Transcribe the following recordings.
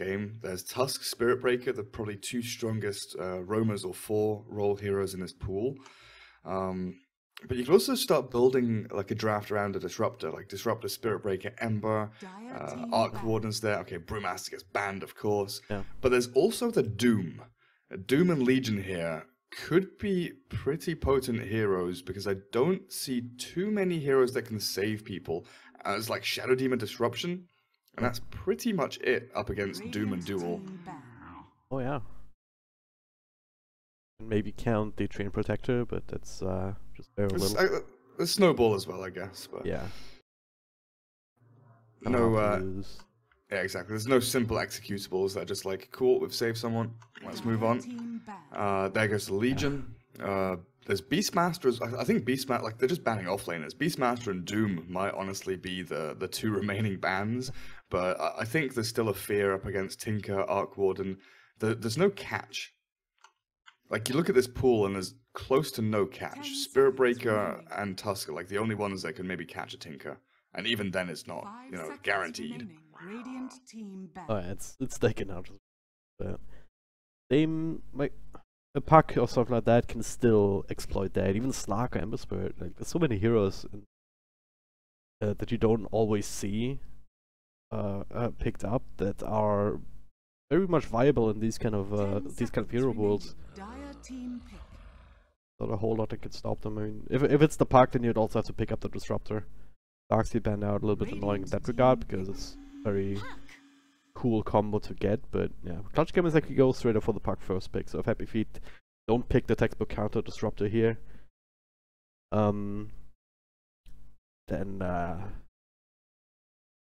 game. There's Tusk, Spirit Breaker, the probably two strongest roamers or 4 role heroes in this pool. But you can also start building like a draft around a Disruptor, like Disruptor, Spirit Breaker, Ember, Arc Warden's there. Okay, Brewmaster gets banned, of course. Yeah. But there's also the Doom. Doom and Legion here could be pretty potent heroes because I don't see too many heroes that can save people. It's like Shadow Demon Disruption, and that's pretty much it up against Doom and Duel. Oh yeah. Maybe count the Train Protector, but that's just very little. The Snowball as well, I guess. But yeah. No. Yeah, exactly. There's no simple executables that are just like, cool, we've saved someone, let's move on. There goes the Legion. There's Beastmaster. I think Beastmaster, like, they're just banning offlaners. Beastmaster and Doom might honestly be the 2 remaining bans, but I think there's still a fear up against Tinker, Arc Warden. There's no catch. Like, you look at this pool and there's close to no catch. Spirit Breaker and Tusk are like the only ones that can maybe catch a Tinker. And even then it's not, you know, guaranteed. Oh yeah, it's taken out. But they like a Puck or something like that can still exploit that. Even Snark or Ember Spirit. Like there's so many heroes that you don't always see picked up that are very much viable in these kind of hero worlds. Not a whole lot that could stop them. I mean, if it's the Puck, then you'd also have to pick up the Disruptor. Darkseid banned out, a little bit annoying in that regard because it's very cool combo to get, but yeah, Clutch Game is like you go straight up for the Puck first pick. So if HappyFeet don't pick the textbook counter Disruptor here, then I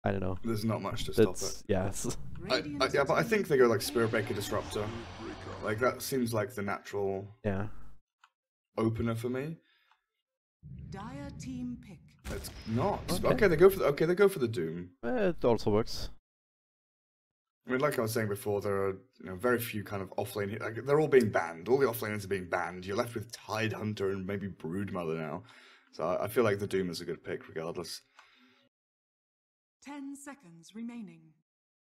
don't know. There's not much to stop it. Yeah, yeah, but I think they go like Spirit Breaker Disruptor. Like that seems like the natural opener for me. Dire team pick. It's not. Okay, they go for the Doom. It also works. I mean, like I was saying before, there are very few kind of offlane. Like, they're all being banned. All the offlaners are being banned. You're left with Tidehunter and maybe Broodmother now. So I feel like the Doom is a good pick regardless. 10 seconds remaining.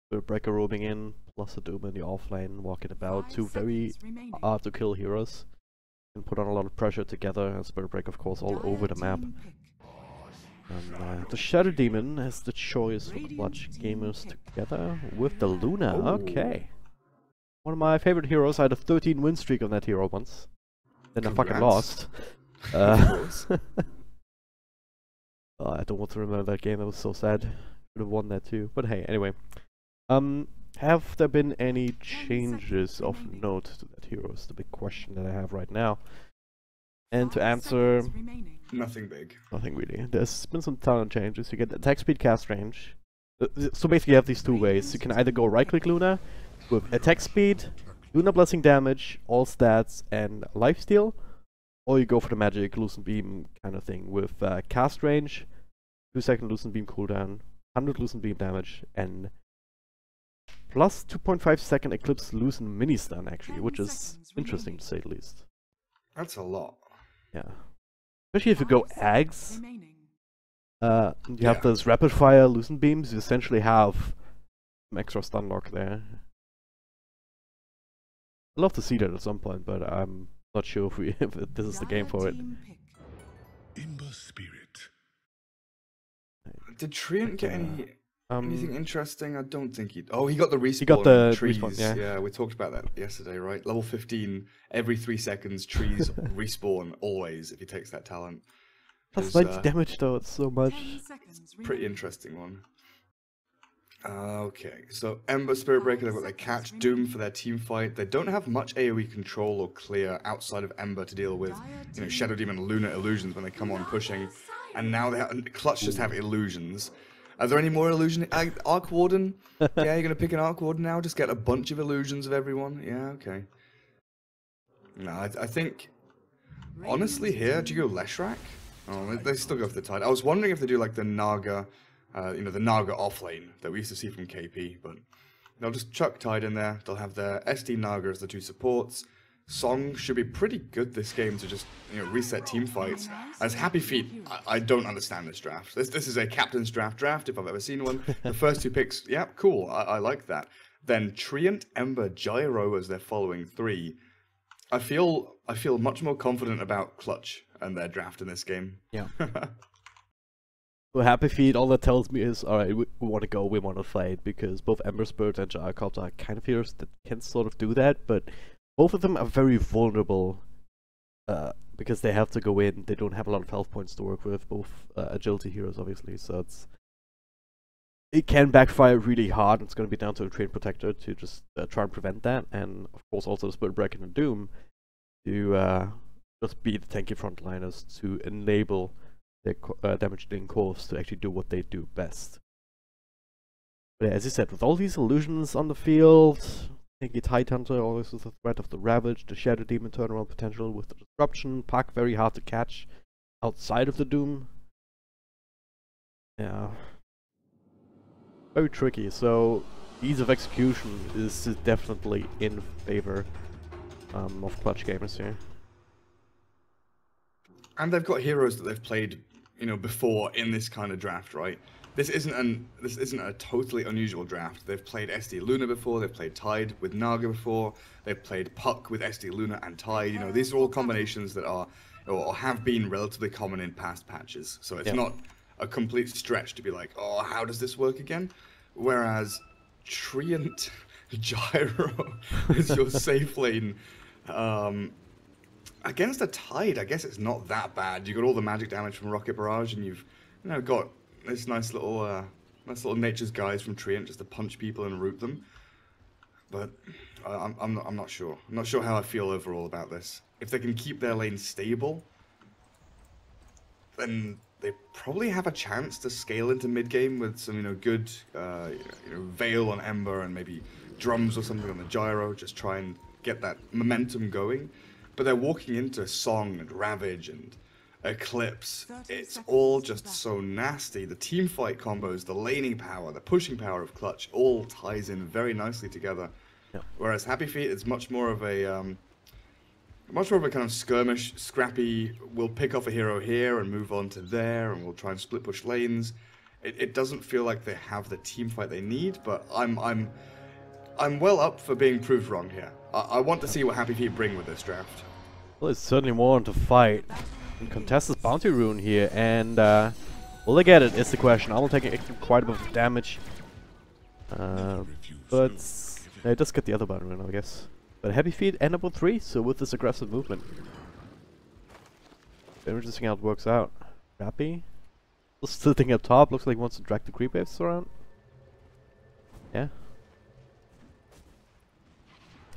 The Breaker roaming in, plus the Doom in the offlane, walking about. 2 very hard to kill heroes. And put on a lot of pressure together, and Spirit Breaker, of course, all over the map. And the Shadow Demon has the choice for Clutch Gamers together with the Luna. Okay. One of my favorite heroes. I had a 13 win streak on that hero once. Then I fucking lost. I don't want to remember that game, that was so sad. Could have won that too. But hey, anyway. Have there been any changes of note to that hero is the big question that I have right now. And to answer... Nothing big. Nothing really. There's been some talent changes. You get attack speed, cast range. So basically you have these 2 ways. You can either go right click Luna with attack speed, Luna blessing damage, all stats, and lifesteal. Or you go for the magic Lucent Beam kind of thing with cast range, 2-second Lucent Beam cooldown, 100 Lucent Beam damage, and plus 2.5 second Eclipse Lucent mini stun actually, which is interesting to say the least. That's a lot. Yeah. Especially if you go Ags, you have those rapid fire Lucent Beams, you essentially have some extra stun lock there. I'd love to see that at some point, but I'm not sure if this is the game for it. Did Treant get anything interesting? I don't think he... Oh, he got the respawn. He got the trees. Respawn, yeah, we talked about that yesterday, right? Level 15, every 3 seconds, trees respawn always if he takes that talent. That's 90 damage though, it's so much. Pretty interesting one. Okay, so Ember, Spirit Breaker, they've got their catch, Doom for their team fight. They don't have much AoE control or clear outside of Ember to deal with, Shadow Demon, Luna illusions when they come on pushing. And now they have, Clutch just have illusions. Are there any more illusion? Arc Warden? Yeah, you're gonna pick an Arc Warden now? Just get a bunch of illusions of everyone? Yeah, okay. No, I think... Honestly here, do you go Leshrac? Oh, they still go for the Tide. I was wondering if they do like the Naga, the Naga offlane that we used to see from KP, but they'll just chuck Tide in there. They'll have their SD Naga as the 2 supports. Song should be pretty good this game to just, reset team fights. As HappyFeet, I don't understand this draft. This is a captain's draft if I've ever seen one. The first 2 picks, yeah, cool, I like that. then Treant, Ember, Gyro as their following 3. I feel much more confident about Clutch and their draft in this game. Yeah. So HappyFeet, all that tells me is, alright, we want to go, we want to fight, because both Ember Spirit and Gyro are kind of heroes that can sort of do that, but both of them are very vulnerable, because they have to go in, they don't have a lot of health points to work with, both agility heroes obviously, so it can backfire really hard, and it's going to be down to the Train Protector to just try and prevent that, and of course also the Spirit Breaker and Doom to just be the tanky frontliners to enable their damage dealing cores to actually do what they do best. But yeah, as you said, with all these illusions on the field, tanky Tidehunter always with the threat of the Ravage, the Shadow Demon turnaround potential with the Disruption, Puck very hard to catch outside of the Doom. Yeah. Very tricky, so ease of execution is definitely in favor of Clutch gamers here. And they've got heroes that they've played, you know, before in this kind of draft, right? This isn't a totally unusual draft. They've played SD Luna before, they've played Tide with Naga before, they've played Puck with SD Luna and Tide. You know, these are all combinations that are or have been relatively common in past patches. So it's not a complete stretch to be like, oh, how does this work again? Whereas Treant Gyro is your safe lane. Against a Tide, I guess it's not that bad. You got all the magic damage from Rocket Barrage, and you've got this nice little nature's guys from Treant just to punch people and root them. But I'm not sure. I'm not sure how I feel overall about this. If they can keep their lane stable, then they probably have a chance to scale into mid game with some good Veil on Ember and maybe drums or something on the Gyro. Just try and get that momentum going. But they're walking into Song and Ravage and Eclipse. It's all just so nasty. The team fight combos, the laning power, the pushing power of Clutch all ties in very nicely together. Yep. Whereas HappyFeet is much more of a kind of skirmish, scrappy. We'll pick off a hero here and move on to there, and we'll try and split push lanes. It doesn't feel like they have the team fight they need, but I'm well up for being proved wrong here. I want to see what HappyFeet bring with this draft. Well, it's certainly want to fight and contest this bounty rune here, and will they get it is the question. I'm taking quite a bit of damage, but it does get the other bounty rune, I guess. But HappyFeet end up with 3, so with this aggressive movement. Very interesting how it works out. Happy? Still sitting up top, looks like he wants to drag the creep waves around. Yeah.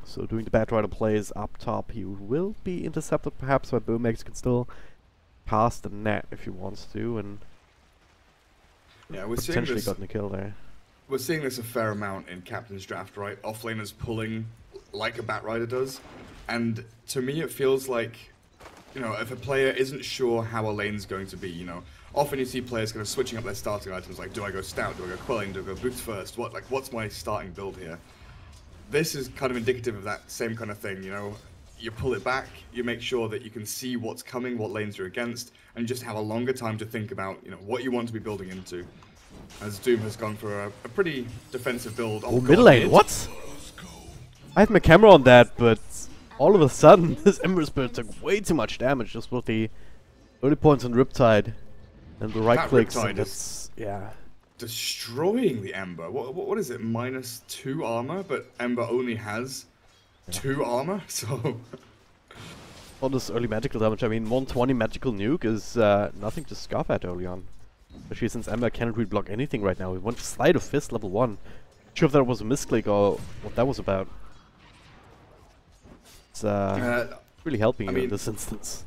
So doing the Batrider plays up top, he will be intercepted perhaps by Boomx, can still pass the net if he wants to, and yeah, we're potentially gotten a kill there. We're seeing this a fair amount in Captain's Draft, right? Offlaners pulling like a Batrider does, and to me it feels like, if a player isn't sure how a lane's going to be, often you see players kind of switching up their starting items, like, do I go Stout, do I go Quelling, do I go Boots first, what's my starting build here? This is kind of indicative of that same kind of thing, you pull it back, you make sure that you can see what's coming, what lanes you're against, and just have a longer time to think about, what you want to be building into. As Doom has gone for a pretty defensive build. Oh, middle lane, what? I had my camera on that, but all of a sudden this Ember Spirit took way too much damage just with the 30 points on Riptide and the right clicks, and that's, yeah. Destroying the Ember. What is it? -2 armor, but Ember only has 2 armor, so... All this early magical damage, I mean, 120 magical nuke is nothing to scoff at early on. Especially since Ember cannot really block anything right now. We went Sleight of Fist level 1. Not sure if that was a misclick or what that was about. It's really helping you in this instance.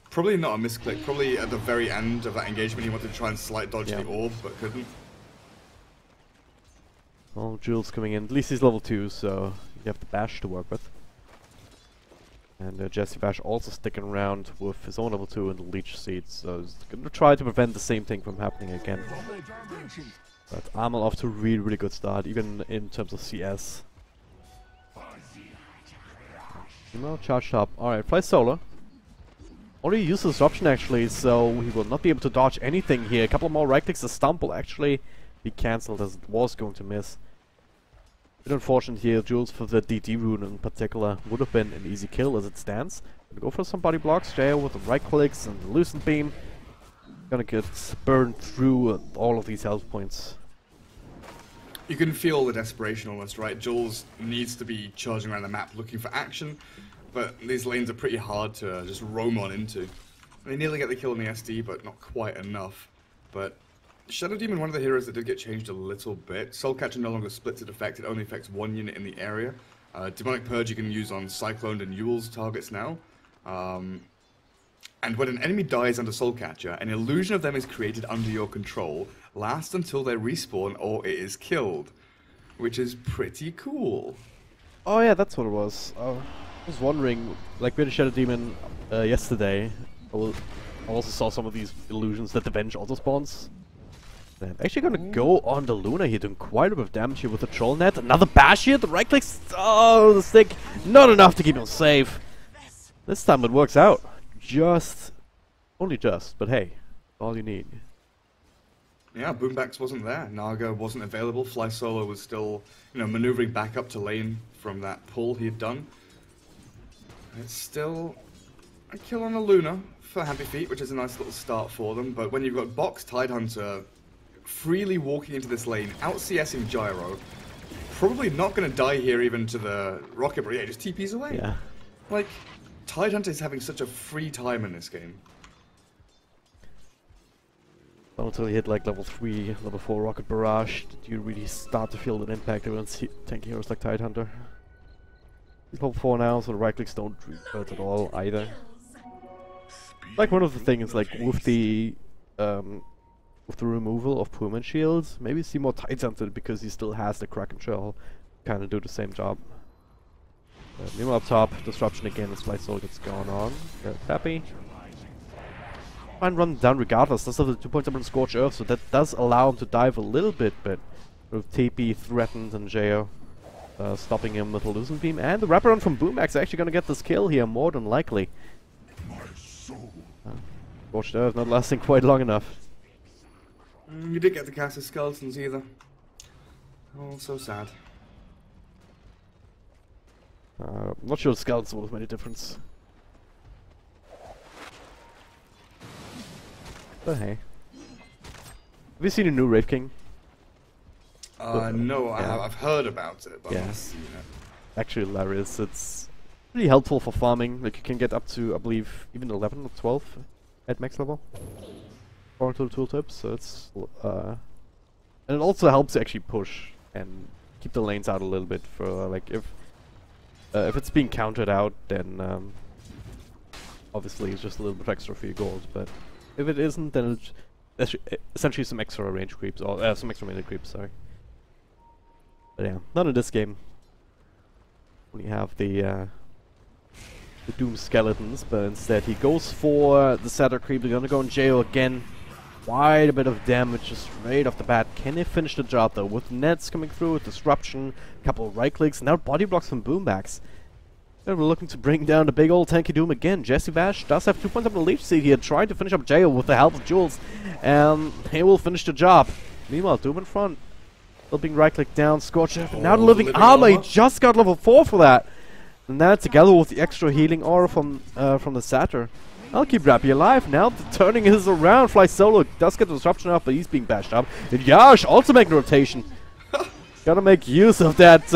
Probably not a misclick. Probably at the very end of that engagement he wanted to try and slight dodge the orb, but couldn't. Well, Jules coming in. At least he's level 2, so you have the Bash to work with. And Jesse Bash also sticking around with his own level 2 in the Leech Seed, so he's going to try to prevent the same thing from happening again. But Armel off to a really, really good start, even in terms of CS. Charged up. Alright, fly solo. Already used the disruption actually, so he will not be able to dodge anything here. A couple more right clicks, the stump will actually be cancelled as it was going to miss. bit unfortunate here. Jules for the DD rune in particular would have been an easy kill as it stands. Gonna go for some body blocks. Jail with the right clicks and the loosened beam. Gonna get burned through all of these health points. You can feel the desperation almost, right? Jules needs to be charging around the map looking for action, but these lanes are pretty hard to just roam on into. They nearly get the kill in the SD, but not quite enough. But Shadow Demon, one of the heroes that did get changed a little bit. Soulcatcher no longer splits its effect, it only affects one unit in the area. Demonic Purge you can use on Cyclone and Yule's targets now. And when an enemy dies under Soulcatcher, an illusion of them is created under your control, lasts until they respawn or it is killed. Which is pretty cool. Oh yeah, that's what it was. I was wondering, like we had a Shadow Demon yesterday. I also saw some of these illusions that the Venge auto spawns. I'm actually gonna go on the Luna here, doing quite a bit of damage here with the Troll Net. Another bash here, the right clicks, oh, the stick, not enough to keep him safe. This time it works out. Only just, but hey, all you need. Yeah, Boombax wasn't there, Naga wasn't available, Fly Solo was still, maneuvering back up to lane from that pull he had done. It's still a kill on a Luna for HappyFeet, which is a nice little start for them, but when you've got Box Tidehunter freely walking into this lane, out CSing Gyro, probably not going to die here even to the rocket, but yeah, just TPs away. Yeah. Like, Tidehunter is having such a free time in this game. Not until you hit like level 3, level 4 Rocket Barrage, did you really start to feel an impact against tank heroes like Tidehunter. He's level 4 now, so the right clicks don't hurt at all either. Like one of the things, like with the removal of Pullman shields, maybe see more Tidehunter because he still has the Kraken Shell, kind of do the same job. Nemo up top, disruption again as Flight Soul gets going on. Happy. Fine run down regardless, does have the 2 points up on Scorch Earth, so that does allow him to dive a little bit, but with TP threatened and Jao stopping him with a Loosen Beam, and the wraparound from Boombax actually gonna get this kill here, more than likely. Scorched Earth not lasting quite long enough. You didn't get the cast of Skeletons either. Oh, so sad. I'm not sure Skeletons would have made a difference. But hey. Have you seen a new Wraith King? No, yeah. I've heard about it, but I Yeah. haven't seen it. Actually hilarious. It's really helpful for farming. Like you can get up to, I believe, even 11 or 12 at max level. According to the tooltips, so it's and it also helps to actually push and keep the lanes out a little bit for like if it's being countered out, then obviously it's just a little bit extra for your gold. But if it isn't, then it's essentially some extra range creeps or some extra mana creeps. Sorry. But yeah, not in this game. We have the Doom Skeletons, but instead he goes for the Satyr creep. They're gonna go on Jao again. Quite a bit of damage just straight off the bat. Can they finish the job though? With nets coming through, with disruption, a couple of right clicks, now body blocks from Boombax. We're looking to bring down the big old tanky Doom again. Jesse Bash does have 2 points up on the leech seed here, trying to finish up Jao with the help of Jules. And he will finish the job. Meanwhile, Doom in front. Still being right click down, Scorcher. Now the living armor, he just got level 4 for that. And that together with the extra healing aura from the Satyr. I'll keep Rappy alive now. Turning his around. Fly Solo does get the disruption off, but he's being bashed up. And Yash also making a rotation. Gotta make use of that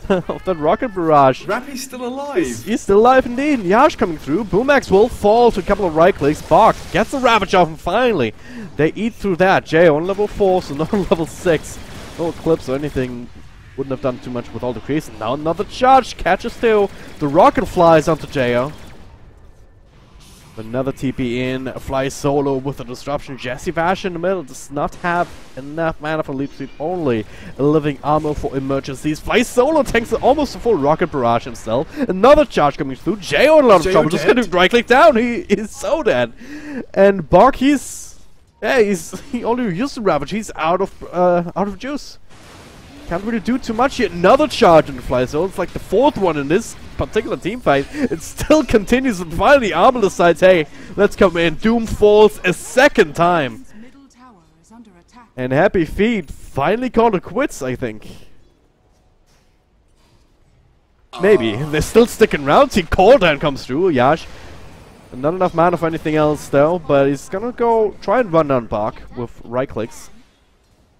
of that rocket barrage. Rappy's still alive. He's still alive indeed. Yash coming through. Boombax will fall to a couple of right clicks. Box gets the Ravage off, and finally they eat through that. Jao on level 4, so not on level 6. No eclipse or anything. Wouldn't have done too much with all the crease. And now another charge catches too. The rocket flies onto Jao. Another TP in, Fly Solo with a disruption. Jesse Vash in the middle does not have enough mana for leap speed, only a living armor for emergencies. Fly Solo tanks almost a full rocket barrage himself. Another charge coming through. Jao in a lot of trouble, just gonna right click down. He is so dead. And Bark, he only used the Ravage. He's out of juice. Can't really do too much here. Another charge in the Fly Solo. It's like the 4th one in this particular team fight. It still continues, and finally Armor decides, hey, let's come in. Doom falls a 2nd time. And HappyFeet finally called it quits, I think. Maybe. They're still sticking around. See, Cooldown comes through. Yash. Not enough mana for anything else, though. But he's gonna go try and run down Bach with right clicks.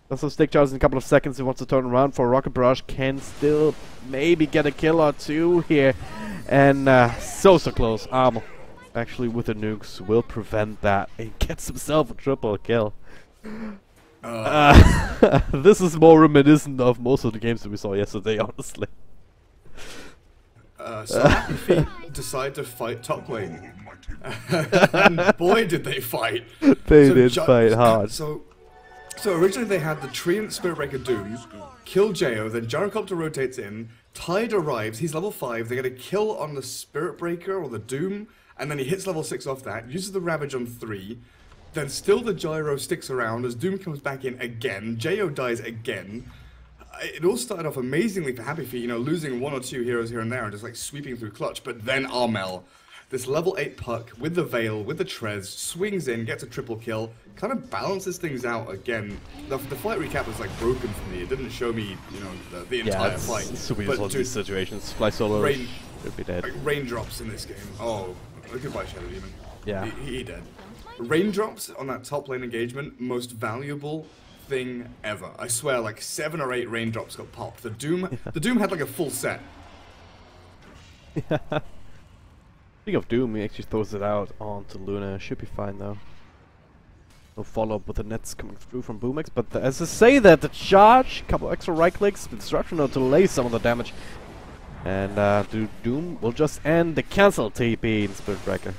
Does some stick charges in a couple of seconds. He wants to turn around for a Rocket Barrage. Can still maybe get a kill or two here. And so close. Actually, with the nukes, will prevent that. He gets himself a triple kill. This is more reminiscent of most of the games that we saw yesterday, honestly. So HappyFeet decide to fight top lane. And boy, did they fight. They did fight hard. So originally they had the Treant Spirit Breaker Doom, kill Jo, then Gyrocopter rotates in, Tide arrives, he's level 5, they get a kill on the Spirit Breaker or the Doom, and then he hits level 6 off that, uses the Ravage on 3, then still the Gyro sticks around as Doom comes back in again, Jo dies again. It all started off amazingly for HappyFeet, you know, losing 1 or 2 heroes here and there and just like sweeping through clutch, but then Armel, this level 8 puck with the Veil, with the Trez, swings in, gets a triple kill, kind of balances things out again. The fight recap was like broken for me. It didn't show me, you know, the entire fight. Super useful in these situations. Fly solo, should be dead. Like, raindrops in this game. Oh, goodbye Shadow Demon. Yeah. He dead. Raindrops on that top lane engagement, most valuable thing ever. I swear, like 7 or 8 raindrops got popped. The Doom had like a full set. Speaking of Doom, he actually throws it out onto Luna. Should be fine though. No follow up with the nets coming through from Boomex, but as I say that, the charge, couple extra right clicks, the disruption to delay some of the damage. And Doom will just end the cancel TP in Spirit Breaker.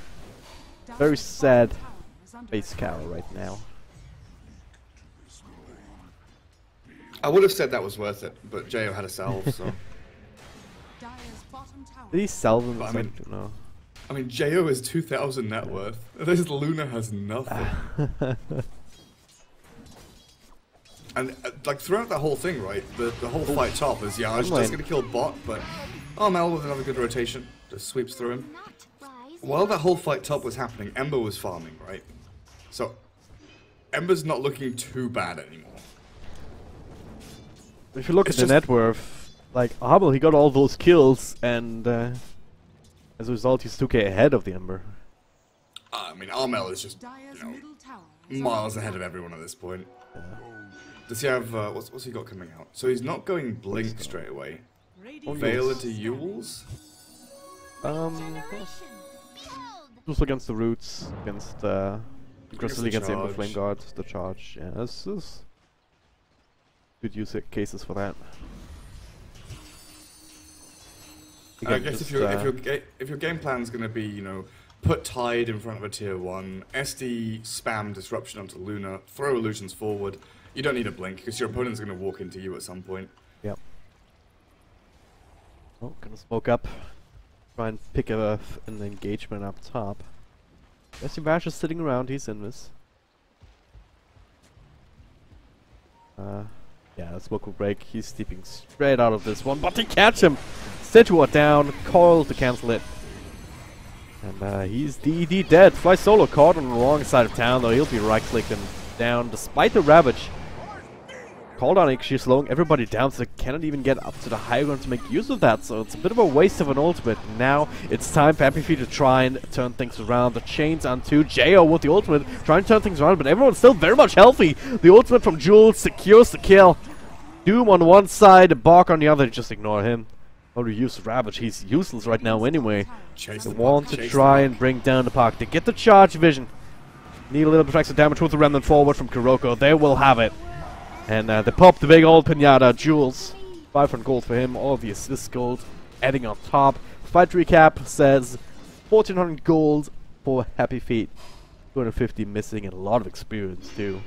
Very sad base cow right now. I would have said that was worth it, but Jo had a salve, so. Did he salve him? I mean, Jo is 2,000 net worth. This Luna has nothing. And like throughout the whole thing, right? The whole fight top is Yarj just gonna kill bot, but Armel with another good rotation just sweeps through him. While that whole fight top was happening, Ember was farming, right? So Ember's not looking too bad anymore. If you look at the net worth, like Abel, he got all those kills, and as a result, he's 2k ahead of the Ember. I mean, Armel is just, you know, miles ahead of everyone at this point. Yeah. Does he have, what's he got coming out? So he's not going Blink straight away. Veil into Yules? Just against the Roots, against aggressively against the Ember Flame Guard, the charge. Yeah, this is good use cases for that. I guess if your game plan's gonna be, you know, put Tide in front of a tier 1, SD spam disruption onto Luna, throw illusions forward, you don't need a blink because your opponent's gonna walk into you at some point. Yep. Oh, gonna smoke up. Try and pick an engagement up top. SD Vash is sitting around, he's in this. Yeah, smoke will break. He's stepping straight out of this one, but they catch him! Stitchward down, Coil to cancel it. And he's DD dead. Fly solo caught on the wrong side of town, though he'll be right clicked and down despite the Ravage. Cooldown actually slowing everybody down, so they cannot even get up to the high ground to make use of that, so it's a bit of a waste of an ultimate. Now it's time for HappyFeet to try and turn things around. The chains onto Jo with the ultimate, trying to turn things around, but everyone's still very much healthy. The ultimate from Jules secures the kill. Doom on one side, Bach on the other, just ignore him. Or use Ravage, he's useless right now anyway. They want to try and bring down the Puck. They get the charge vision. Need a little bit of extra damage with the Remnant forward from Kuroko. They will have it. And they pop the big old pinata. Jules, 500 gold for him. All the assist gold adding on top. Fight recap says 1400 gold for HappyFeet. 250 missing and a lot of experience too.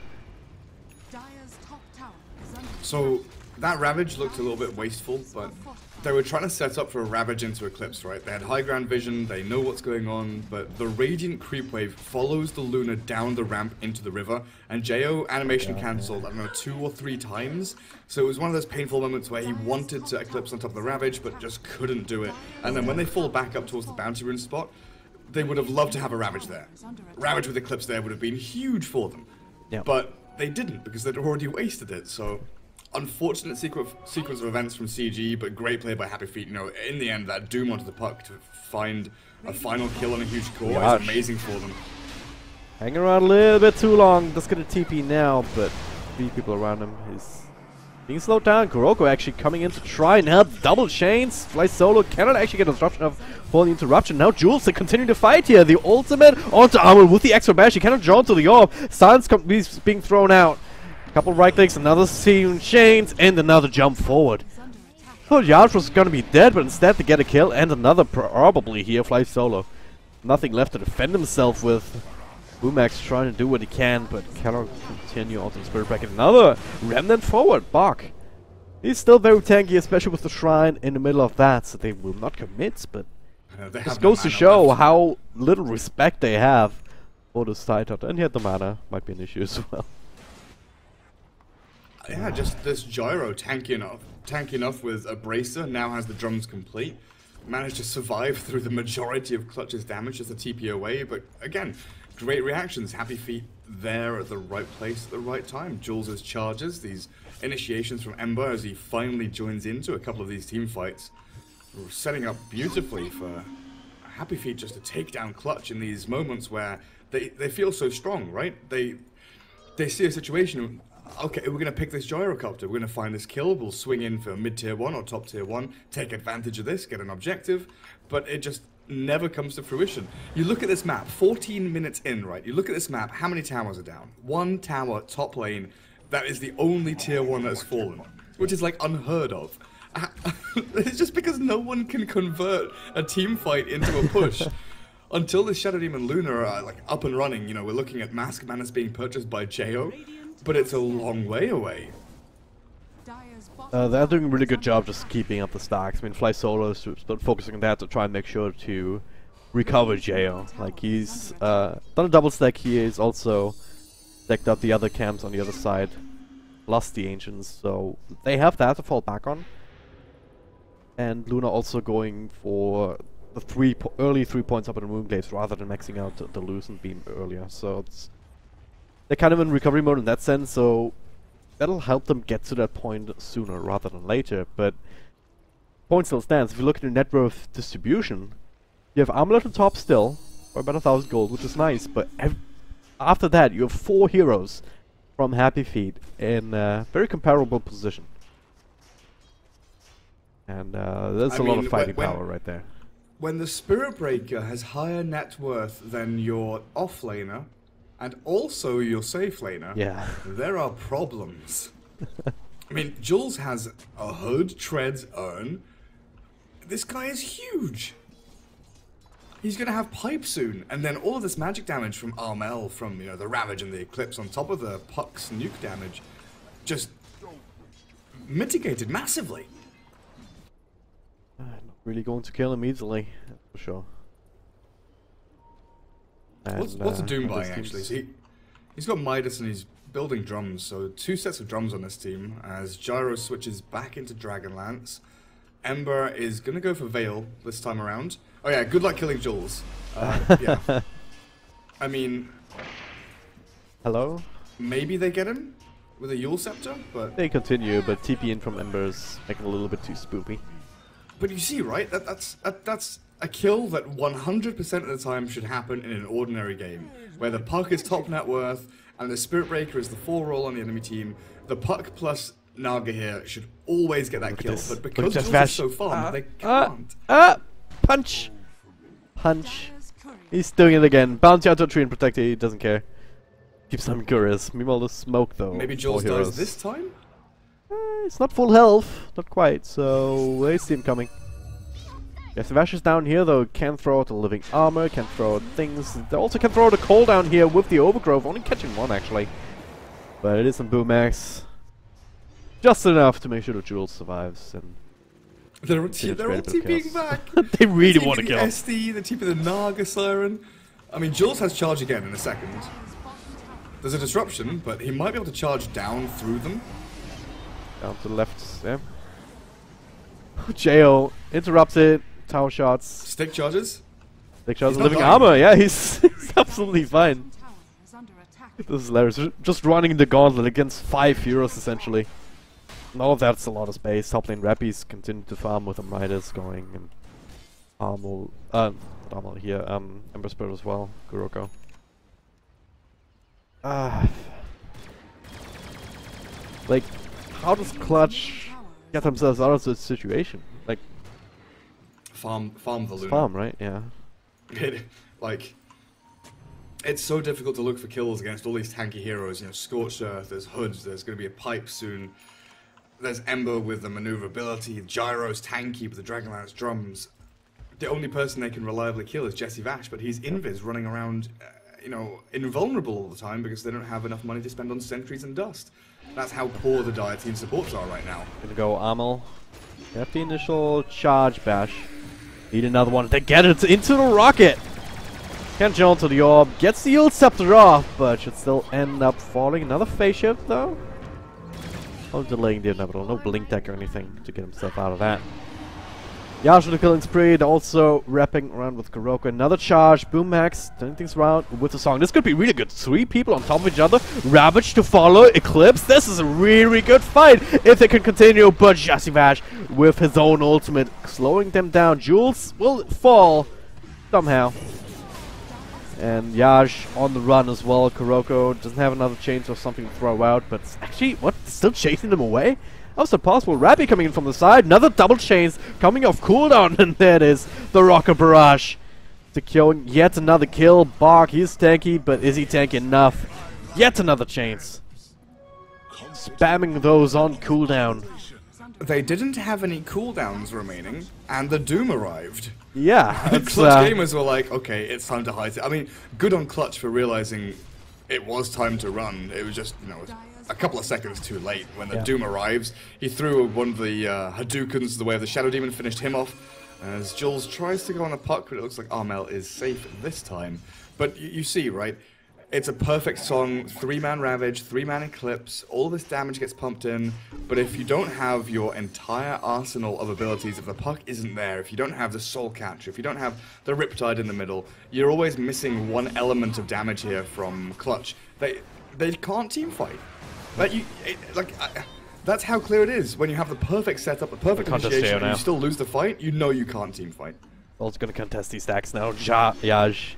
So that Ravage looked a little bit wasteful, but they were trying to set up for a Ravage into Eclipse, right? They had high ground vision, they know what's going on, but the Radiant Creep Wave follows the Luna down the ramp into the river, and Jo animation cancelled, I don't know, 2 or 3 times. So it was one of those painful moments where he wanted to Eclipse on top of the Ravage, but just couldn't do it. And then when they fall back up towards the Bounty Rune spot, they would have loved to have a Ravage there. Ravage with Eclipse there would have been huge for them. Yep. But they didn't, because they'd already wasted it, so unfortunate sequence of events from CG, but great play by HappyFeet. You know, in the end, that Doom onto the puck to find a final kill on a huge core is amazing for them. Hanging around a little bit too long. Just gonna TP now, but 3 people around him. He's being slowed down. Kuroko actually coming in to try and help. Double chains. Fly solo cannot actually get a disruption of for the interruption. Now Jules they continue to fight here. The ultimate onto Armor with the extra bash. He cannot draw to the orb. Silence is being thrown out. Couple right clicks, another seam chains, and another jump forward. Oh, Yarch was gonna be dead, but instead they get a kill and another probably here. Fly solo. Nothing left to defend himself with. Boomax trying to do what he can, but cannot continue onto the Spirit Bracket. Another Remnant forward, Bach. He's still very tanky, especially with the Shrine in the middle of that, so they will not commit, but this goes to show how little respect they have for this title. And yet the mana might be an issue as well. Yeah, just this Gyro tanky enough with a Bracer, now has the drums complete. Managed to survive through the majority of Clutch's damage, just a TP away, but again, great reactions. HappyFeet there at the right place at the right time. Jules' charges, these initiations from Ember as he finally joins into a couple of these team fights. We're setting up beautifully for HappyFeet just to take down Clutch in these moments where they feel so strong, right? They see a situation, okay, we're going to pick this Gyrocopter, we're going to find this kill, we'll swing in for mid-tier 1 or top tier 1, take advantage of this, get an objective, but it just never comes to fruition. You look at this map, 14 minutes in, right? You look at this map, how many towers are down? 1 tower, top lane, that is the only tier 1 that has fallen, which is like unheard of. It's just because no one can convert a team fight into a push. Until the Shadow Demon Luna are like up and running, you know, we're looking at Mask Madness being purchased by Jo, but it's a long way away. They're doing a really good job just keeping up the stacks. I mean, Fly Solo is focusing on that to try and make sure to recover Jo. Like, he's done a double stack here. He's also stacked up the other camps on the other side, lost the Ancients, so they have that to fall back on. And Luna also going for the early 3 points up in the Moonglaives rather than maxing out the Lucent Beam earlier. So they're kind of in recovery mode in that sense, so that'll help them get to that point sooner rather than later. But point still stands. If you look at the net worth distribution, you have Amulet on top still for about 1,000 gold, which is nice. But after that, you have 4 heroes from HappyFeet in a very comparable position. And there's a lot of fighting power right there. When the Spirit Breaker has higher net worth than your offlaner, and also your safe laner, yeah, there are problems. I mean, Jules has a hood, treads, urn. This guy is huge. He's gonna have pipe soon, and then all of this magic damage from Armel, from, you know, the Ravage and the Eclipse on top of the Puck's nuke damage, just mitigated massively. Not really going to kill him easily, that's for sure. What's the Doom buying actually? So he's got Midas and he's building drums, so 2 sets of drums on this team as Gyro switches back into Dragonlance. Ember is gonna go for Veil this time around. Oh yeah, good luck killing Jules. Yeah. I mean... Hello? Maybe they get him with a Yule Scepter, but... They continue, but TP in from Ember is making it a little bit too spoopy. But you see, right? That's a kill that 100% of the time should happen in an ordinary game, where the Puck is top net worth, and the Spirit Breaker is the 4 roll on the enemy team. The Puck plus Naga here should always get that kill, but because Jules is so far, they can't. Punch! Punch. He's doing it again. Bounce out to a tree and protect it, he doesn't care. Keeps them curious. Meanwhile, the smoke though. Maybe Jules dies this time? It's not full health, not quite, so they see him coming. Yes, the Vash is down here though, can throw out the living armor, can throw out things. They also can throw out a coal down here with the Overgrowth, only catching 1 actually. But it is some Boomax. Just enough to make sure that Jules survives. And they're all TPing back. They really want to kill him. SD, the TP the Naga Siren. I mean, Jules has charge again in a second. There's a disruption, but he might be able to charge down through them. Down to the left, yeah. Jo interrupted, tower shots. Stick charges? Stick charges, living armor, yeah, he's absolutely fine. This is hilarious, just running the gauntlet against 5 heroes essentially. No, that's a lot of space. Top lane Rappies continue to farm with the Midas going, and Armor, not Armor here, Ember Spirit as well, Kuroko. Like, how does Clutch get themselves out of this situation? Like, farm the Luna. Farm, right? Yeah. Like, it's so difficult to look for kills against all these tanky heroes. You know, Scorched Earth, there's Hoods, there's going to be a Pipe soon. There's Ember with the maneuverability, Gyro's tanky with the Dragonlance drums. The only person they can reliably kill is Jesse Vash, but he's invis running around, you know, invulnerable all the time because they don't have enough money to spend on sentries and dust. That's how poor the Dire team supports are right now. Gonna go Amel. Get the initial charge bash. Need another one. They get it into the rocket. Can't jump to the orb. Gets the Ult Scepter off, but should still end up falling. Another phase shift though. Oh, delaying the inevitable. No blink deck or anything to get himself out of that. Yash with the killing spree, and also wrapping around with Kuroko. Another charge, Boom Max, turning things around with the song. This could be really good. 3 people on top of each other. Ravage to follow, Eclipse. This is a really good fight if they can continue. But Jasivash with his own ultimate, slowing them down. Jules will fall somehow. And Yash on the run as well. Kuroko doesn't have another chains or something to throw out, but actually, what? Still chasing them away? How's it possible? Rappy coming in from the side, another double chains coming off cooldown, and there it is, the Rocket Barrage. Securing yet another kill. Bark, he's tanky, but is he tanky enough? Yet another chains. Spamming those on cooldown. They didn't have any cooldowns remaining, and the Doom arrived. Yeah, Clutch gamers were like, okay, it's time to hide it. I mean, good on Clutch for realizing it was time to run. It was just, you know, a couple of seconds too late when the Doom arrives. He threw one of the Hadoukens the way of the Shadow Demon, finished him off. As Jules tries to go on a puck, but it looks like Armel is safe this time. But you see, right? It's a perfect song, 3-man Ravage, 3-man Eclipse, all this damage gets pumped in, but if you don't have your entire arsenal of abilities, if the puck isn't there, if you don't have the Soul Catcher, if you don't have the Riptide in the middle, you're always missing one element of damage here from Clutch. They can't teamfight. That's how clear it is. When you have the perfect setup, the perfect initiation, and you still lose the fight, you know you can't teamfight. Also gonna contest these stacks now. Yaj.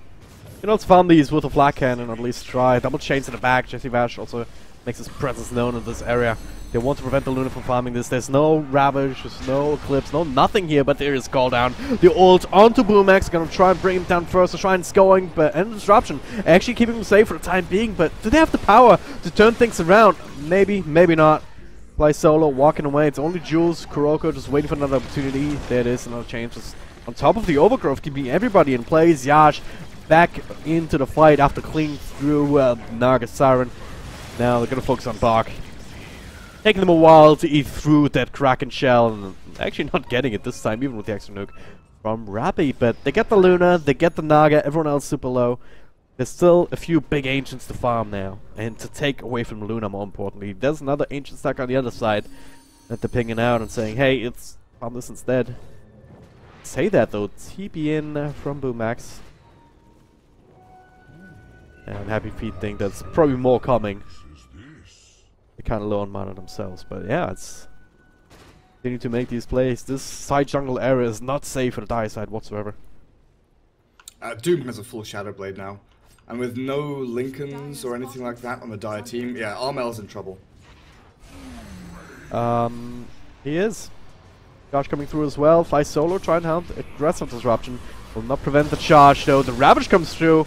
You know, let's farm these with a flat cannon, or at least try. Double chains in the back. Jesse Vash also makes his presence known in this area. They want to prevent the Luna from farming this. There's no Ravage, there's no Eclipse, no nothing here, but there is Call Down. The ult onto Boomax, gonna try and bring him down first, to try and going, but and disruption. Actually keeping him safe for the time being, but do they have the power to turn things around? Maybe, maybe not. Fly solo, walking away. It's only Jules, Kuroko just waiting for another opportunity. There it is, another change. Just on top of the Overgrowth, keeping everybody in place. Yash back into the fight after cleaning through Naga Siren. Now they're gonna focus on Bark. Taking them a while to eat through that Kraken shell, and actually not getting it this time, even with the extra nuke from Rappy. But they get the Luna, they get the Naga, everyone else super low. There's still a few big Ancients to farm now, and to take away from Luna more importantly. There's another Ancient stack on the other side that they're pinging out and saying, hey, it's farm this instead. Say that though, TP in from Boomax. And HappyFeet think that's probably more coming. They're kind of low on mana themselves, but yeah, it's... They need to make these plays. This side jungle area is not safe for the Dire side whatsoever. Doom has a full Shadow Blade now. And with no Lincolns or anything like that on the Dire team, yeah, Armel's in trouble. He is. Josh coming through as well. Fly solo, try and help. Aggressive disruption. Will not prevent the charge though. The Ravage comes through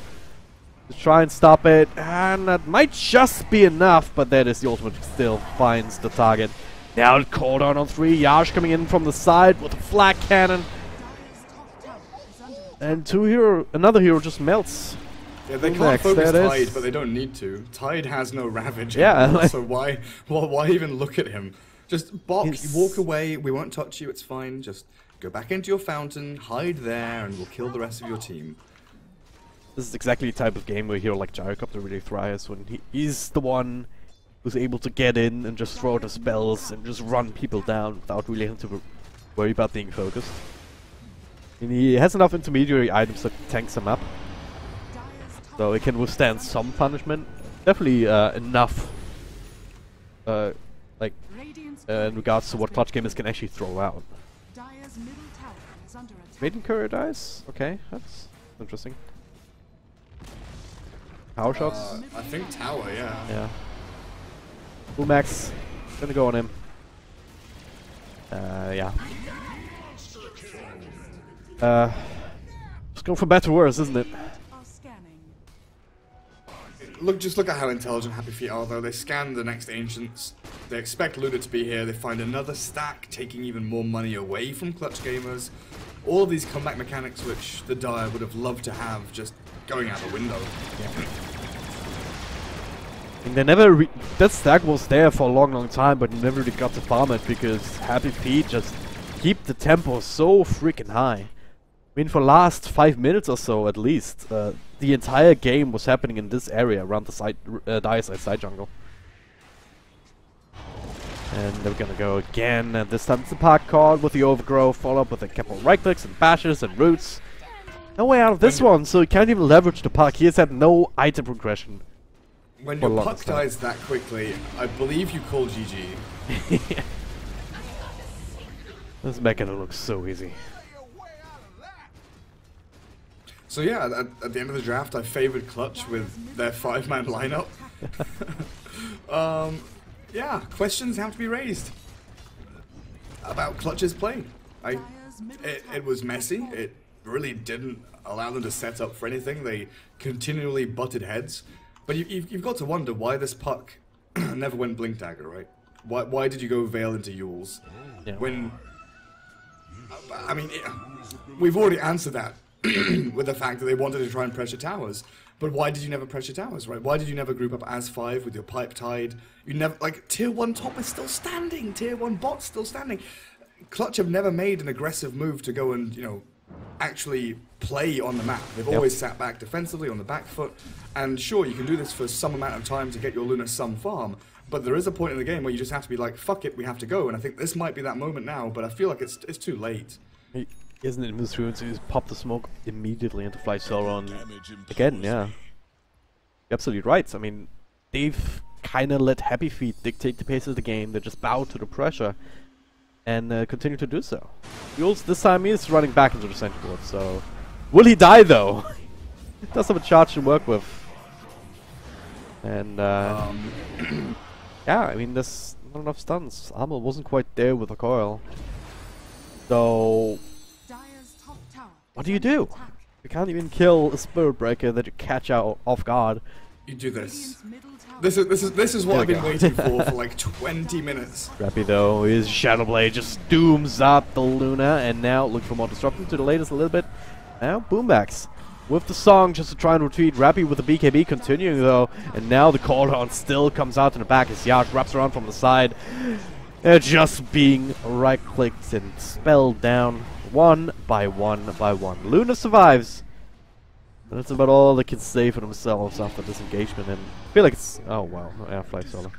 to try and stop it, and that might just be enough, but that is the ultimate still finds the target. Now Call Down on 3, Yash coming in from the side with a flat cannon. And another hero just melts. Yeah, they can't focus Tide, but they don't need to. Tide has no Ravage. Yeah. So why even look at him? Just walk away, we won't touch you, it's fine. Just go back into your fountain, hide there, and we'll kill the rest of your team. This is exactly the type of game where a hero like Gyrocopter really thrives, when he's the one who's able to get in and just throw the spells and just run people down without really having to worry about being focused. And he has enough intermediary items that tanks him up, so he can withstand some punishment. Definitely enough. Like in regards to what clutch gamers can actually throw out. Dire's middle tower is under attack. Maiden courier dies? Okay, that's interesting. Power shots? I think tower, yeah. Yeah. Max, gonna go on him. Yeah. Just going from bad to worse, isn't it? Are scanning. Just look at how intelligent HappyFeet are, though. They scan the next Ancients. They expect Luna to be here. They find another stack, taking even more money away from clutch gamers. All of these comeback mechanics, which the Dire would have loved to have, just going out the window. Yeah. And they never that stack was there for a long time, but never really got to farm it because HappyFeet just keep the tempo so freaking high. I mean, for last 5 minutes or so at least, the entire game was happening in this area around the side, Dire side jungle. And they're gonna go again, and this time it's the park card with the overgrowth, followed up with a couple of right clicks and bashes and roots. No way out of this one, so you can't even leverage the park. He has had no item progression. When your puck dies that quickly, I believe you call GG. This mecha looks so easy. So yeah, at the end of the draft, I favored Clutch with their 5-man lineup. Yeah, questions have to be raised about Clutch's play. It was messy. It really didn't allow them to set up for anything. They continually butted heads. But you've got to wonder why this puck never went Blink Dagger, right? Why did you go Veil into Yules? Yeah. When... I mean, we've already answered that with the fact that they wanted to try and pressure towers. But why did you never pressure towers, right? Why did you never group up as 5 with your pipe tied? You never... Like, Tier 1 top is still standing. Tier 1 bot's still standing. Clutch have never made an aggressive move to go and, you know, actually play on the map. They've always sat back defensively on the back foot, and sure, you can do this for some amount of time to get your Luna some farm, but there is a point in the game where you just have to be like, fuck it, we have to go, and I think this might be that moment now, but I feel like it's too late. Isn't it misrule to just pop the smoke immediately into Fly Sauron again? Yeah, you're absolutely right. I mean, they've kind of let HappyFeet dictate the pace of the game. They just bow to the pressure and continue to do so. Yules this time is running back into the center board, so... Will he die, though? Does have a charge to work with. And, yeah, I mean, there's not enough stuns. Armor wasn't quite there with the coil. So... What do? You can't even kill a Spirit Breaker that you catch out off guard. You do this. This is what I've been waiting for like 20 minutes. Rappy though, his Shadow Blade just dooms up the Luna, and now look for more disruption to the latest a little bit. Now Boombacks with the song just to try and retreat. Rappy with the BKB continuing though, and now the cooldown still comes out in the back as Yash wraps around from the side. Just being right-clicked and spelled down one by one by one. Luna survives. And that's about all they can say for themselves after this engagement, and I feel like it's... Oh wow, Airfly Solo.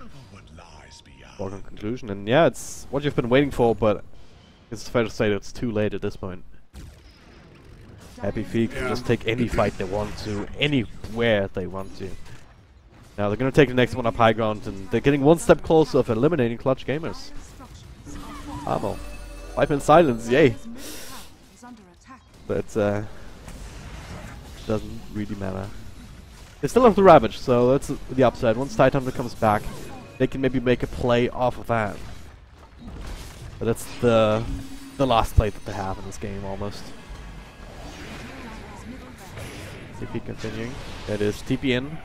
Foregone conclusion, and yeah, it's what you've been waiting for, but it's fair to say that it's too late at this point. HappyFeet can just take any fight they want to, anywhere they want to. Now they're gonna take the next one up high ground, and they're getting one step closer of eliminating clutch gamers. Ammo. 5-man silence, yay! But doesn't really matter. They still have the Ravage, so that's the upside. Once Titan comes back, they can maybe make a play off of that. But that's the last play that they have in this game, almost. TP continuing. That is TP in.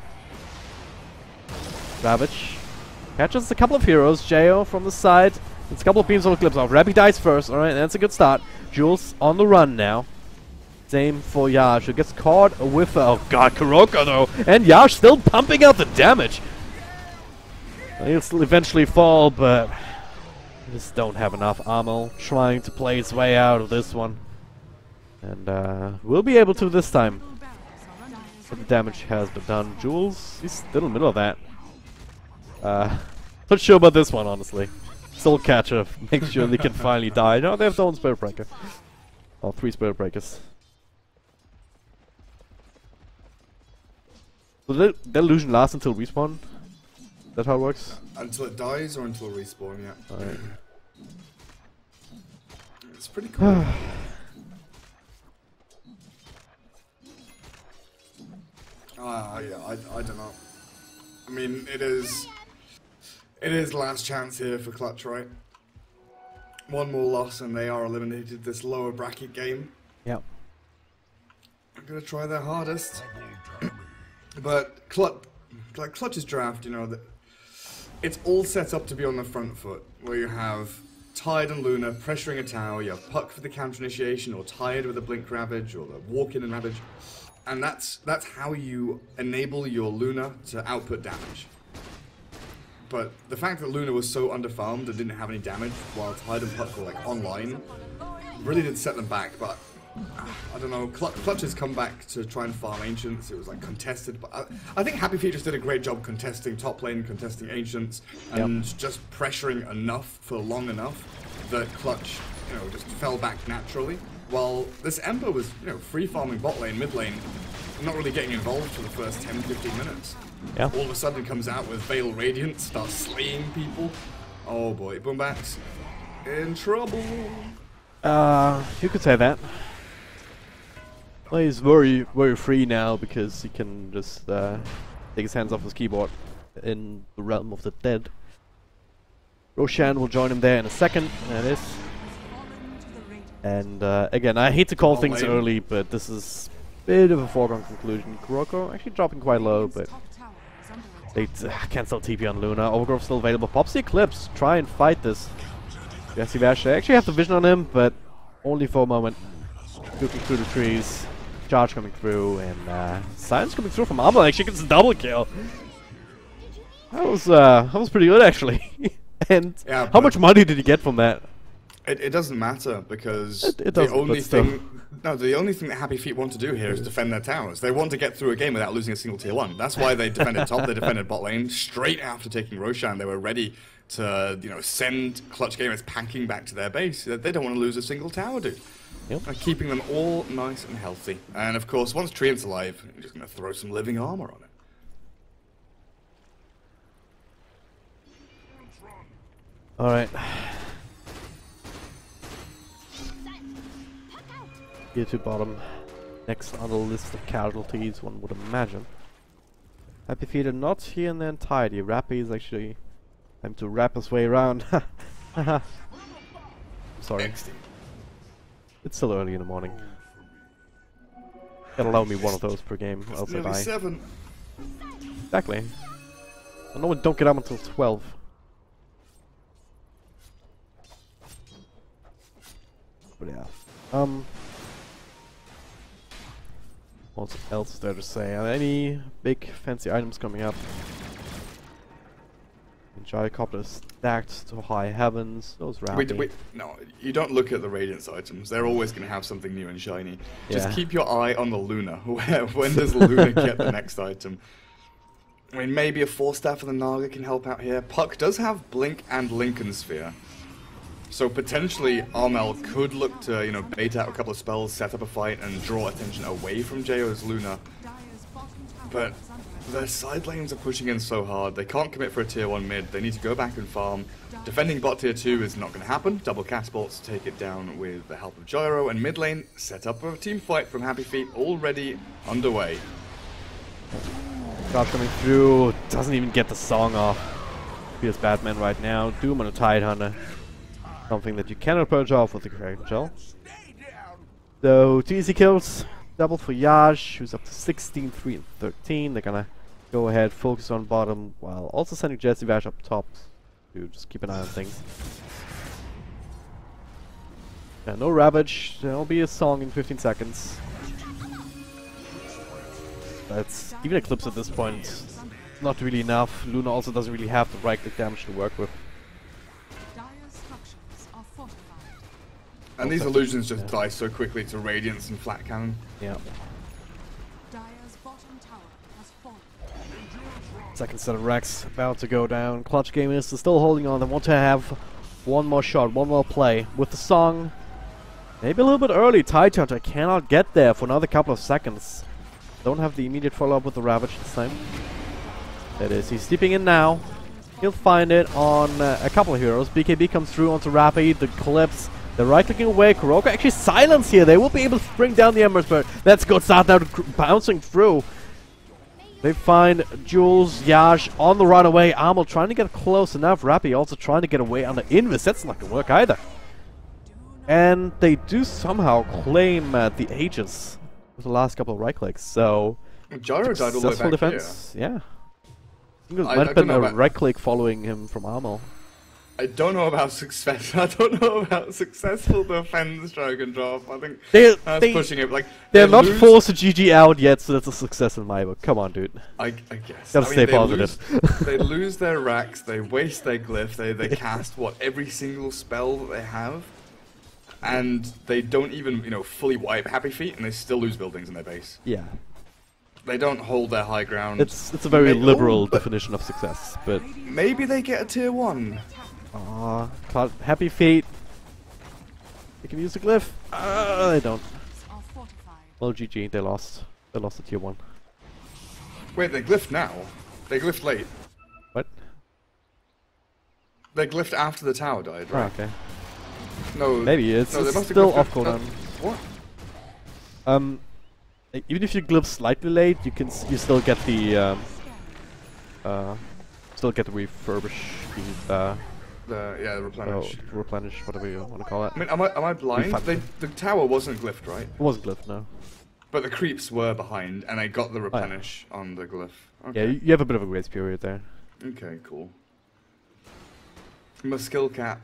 Ravage. Catches a couple of heroes. Jo from the side. It's a couple of beams on the clips off. Rappy dies first. Alright, that's a good start. Jules on the run now. Same for Yash, who gets caught with... Oh god, Kuroko though! And Yash still pumping out the damage! He'll still eventually fall, but... just don't have enough ammo. Trying to play his way out of this one. And we'll be able to this time. But the damage has been done. Jules, he's still in the middle of that. Not sure about this one, honestly. Soul Catcher, make sure they can finally die. No, they have their own Spirit Breaker. Oh, 3 Spirit Breakers. Will the illusion last until respawn? That's how it works? Until it dies or until respawn, yeah. Alright. It's pretty cool. Yeah, I don't know. I mean, it is last chance here for Clutch, right? One more loss and they are eliminated this lower bracket game. Yep. I'm gonna try their hardest. But Clutch's draft, you know, it's all set up to be on the front foot, where you have Tide and Luna pressuring a tower, you have Puck for the counter initiation, or Tide with a Blink Ravage, or the Walk-In and Ravage. And that's how you enable your Luna to output damage. But the fact that Luna was so underfarmed and didn't have any damage while Tide and Puck were like online really did set them back. But I don't know, Clutch has come back to try and farm Ancients. It was like contested, but I think HappyFeet just did a great job contesting top lane, contesting Ancients, and just pressuring enough for long enough that Clutch, you know, just fell back naturally. While this Ember was, you know, free farming bot lane, mid lane, not really getting involved for the first 10-15 minutes. Yeah. All of a sudden comes out with Veil Radiant, starts slaying people. Oh boy, Boomback's in trouble. You could say that. Well, he's very, very free now because he can just take his hands off his keyboard in the realm of the dead. Roshan will join him there in a second. There it is. And again, I hate to call things early, but this is a bit of a foregone conclusion. Kuroko actually dropping quite low, but they cancel TP on Luna. Overgrowth still available. Pops the Eclipse. Try and fight this. Jesse Vash, they actually have the vision on him, but only for a moment. Looking through the trees. Charge coming through, and Science coming through from Armor. Actually gets a double kill. That was pretty good, actually. And yeah, how much money did he get from that? It doesn't matter because the only thing that HappyFeet want to do here is defend their towers. They want to get through a game without losing a single tier 1. That's why they defended top, they defended bot lane. Straight after taking Roshan, they were ready to, you know, send Clutch gamers packing back to their base. They don't want to lose a single tower, dude. Yep. Keeping them all nice and healthy. And of course, once Treant's alive, you're just going to throw some living armor on it. Alright. Here to bottom. Next on the list of casualties, one would imagine. HappyFeet are not here and then tidy. Rappy is actually time to wrap his way around. Sorry. It's still early in the morning. Gotta allow me one of those per game, else I die. 7. Exactly. I know we don't get up until 12. But yeah. What else is there to say? Are there any big fancy items coming up? Gyrocopter is stacked to high heavens. Those Rappy. Wait, no, you don't look at the Radiance items. They're always going to have something new and shiny. Just keep your eye on the Luna. When does Luna get the next item? I mean, maybe a 4-staff of the Naga can help out here. Puck does have Blink and Lincoln Sphere. So potentially Armel could look to, you know, bait out a couple of spells, set up a fight, and draw attention away from JO's Luna. But their side lanes are pushing in so hard, they can't commit for a tier 1 mid, they need to go back and farm. Defending bot tier 2 is not going to happen, double catapults to take it down with the help of Gyro, and mid lane set up a team fight from HappyFeet already underway. Charge coming through, doesn't even get the song off. Feels Batman right now, Doom on a Tide Hunter. Something that you cannot approach off with the Kraken Shell. So, 2 easy kills. Double for Yash, who's up to 16, 3, and 13. They're gonna go ahead, focus on bottom, while also sending Jesse Vash up top to just keep an eye on things. Yeah, no Ravage. There'll be a song in 15 seconds. That's even Eclipse at this point. Not really enough. Luna also doesn't really have the right click damage to work with. And these illusions just die so quickly to Radiance and Flat Cannon. Yeah. Second set of Rex about to go down. Clutch Gaming is still holding on. They want to have one more shot, one more play. With the song, maybe a little bit early. Tide Hunter cannot get there for another couple of seconds. Don't have the immediate follow-up with the Ravage this time. That is, he's steeping in now. He'll find it on a couple of heroes. BKB comes through onto Rappy, the Clips. They're right-clicking away. Kuroko actually silenced here. They will be able to bring down the Embers, but that's good start now bouncing through. They find Jules, Yash on the runaway. Amel trying to get close enough. Rappy also trying to get away on the Invis. That's not going to work either. And they do somehow claim the Aegis with the last couple of right-clicks, so... Gyro died all the way back defense, here. Yeah. I think it might have been a right-click following him from Amel. I don't know about success. I don't know about successful defense drag and drop. I think that's pushing it. Like they're not forced to GG out yet, so that's a success in my book. Come on, dude. I guess. Gotta stay positive. They lose their racks. They waste their glyph. They cast every single spell that they have, and they don't even fully wipe HappyFeet, and they still lose buildings in their base. Yeah. They don't hold their high ground. It's a very liberal definition of success, but maybe they get a tier 1. HappyFeet. They can use the glyph. They don't. Well, GG. They lost. They lost the tier 1. Wait, they glyphed now. They glyphed late. What? They glyphed after the tower died, right? Oh, okay. No. Maybe it's still off cooldown. What? Even if you glyph slightly late, you still get the refurbish, the replenish. Replenish, whatever you want to call it. I mean, am I blind? The tower wasn't glyphed, right? It wasn't glyphed, no. But the creeps were behind, and I got the replenish on the glyph. Okay. Yeah, you have a bit of a grace period there. Okay, cool. My skill cap.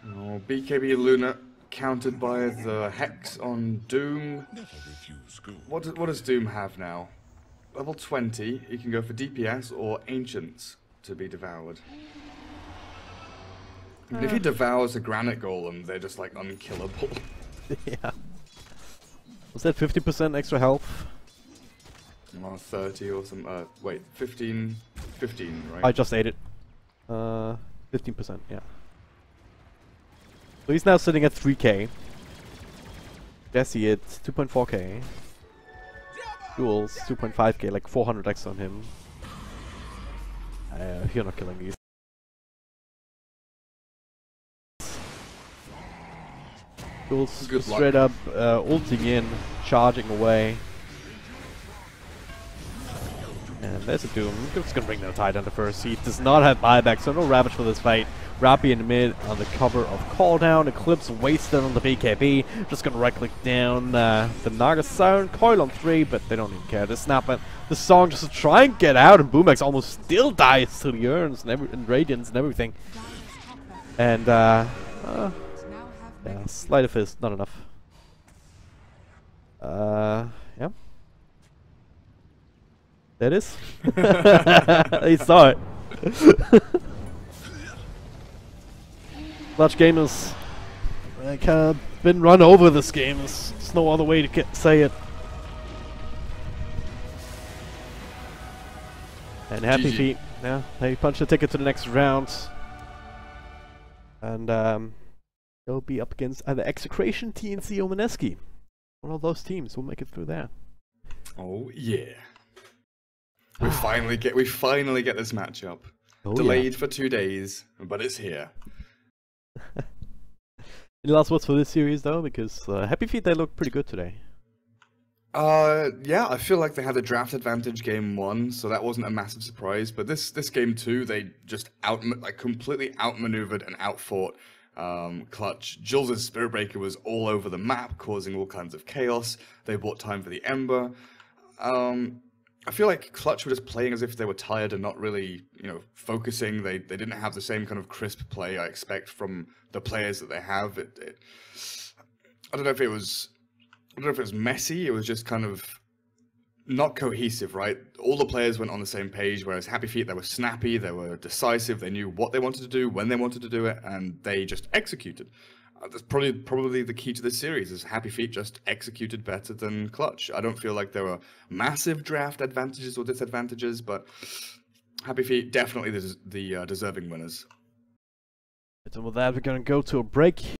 Oh, BKB Luna countered by the Hex on Doom. What does Doom have now? Level 20, you can go for DPS or Ancients to be devoured. And if he devours a Granite Golem, they're just like unkillable. Yeah. Was that 50% extra health? Oh, 30 or some. Wait, 15, right? I just ate it. 15%, yeah. So he's now sitting at 3k. Jesse at 2.4k. Jules 2.5k, like 400 X on him. You're not killing these. Jules straight up ulting in, charging away. And there's a Doom. Just gonna bring the Titan to first. He does not have buyback, so no Ravage for this fight. Rappy in the mid on the cover of Call Down. Eclipse wasted on the BKB. Just gonna right click down the Naga Siren. Coil on 3, but they don't even care. They snap at the song just to try and get out, and Boomax almost still dies to the urns and Radiance and everything. And yeah, Sleight of Fist, not enough. Yeah. There it is. He saw it. Clutch Gamers. Like, been run over this game. There's no other way to say it. And HappyFeet, yeah, they punch the ticket to the next round. And they'll be up against either Execration, TNC, or Mineski. One of those teams will make it through there. Oh yeah. We finally get this matchup. Oh, Delayed for 2 days, but it's here. Any last words for this series though? Because HappyFeet, they look pretty good today. Yeah, I feel like they had a draft advantage game 1, so that wasn't a massive surprise. But this game 2, they just completely outmaneuvered and outfought Clutch. Jules' Spirit Breaker was all over the map, causing all kinds of chaos. They bought time for the Ember. I feel like Clutch were just playing as if they were tired and not really, focusing. They didn't have the same kind of crisp play I expect from the players that they have. I don't know if it was messy. It was just kind of not cohesive, right? All the players went on the same page, whereas HappyFeet, they were snappy, they were decisive, they knew what they wanted to do, when they wanted to do it, and they just executed. That's probably the key to this series, is HappyFeet just executed better than Clutch. I don't feel like there were massive draft advantages or disadvantages, but HappyFeet definitely the deserving winners. And with that, we're going to go to a break.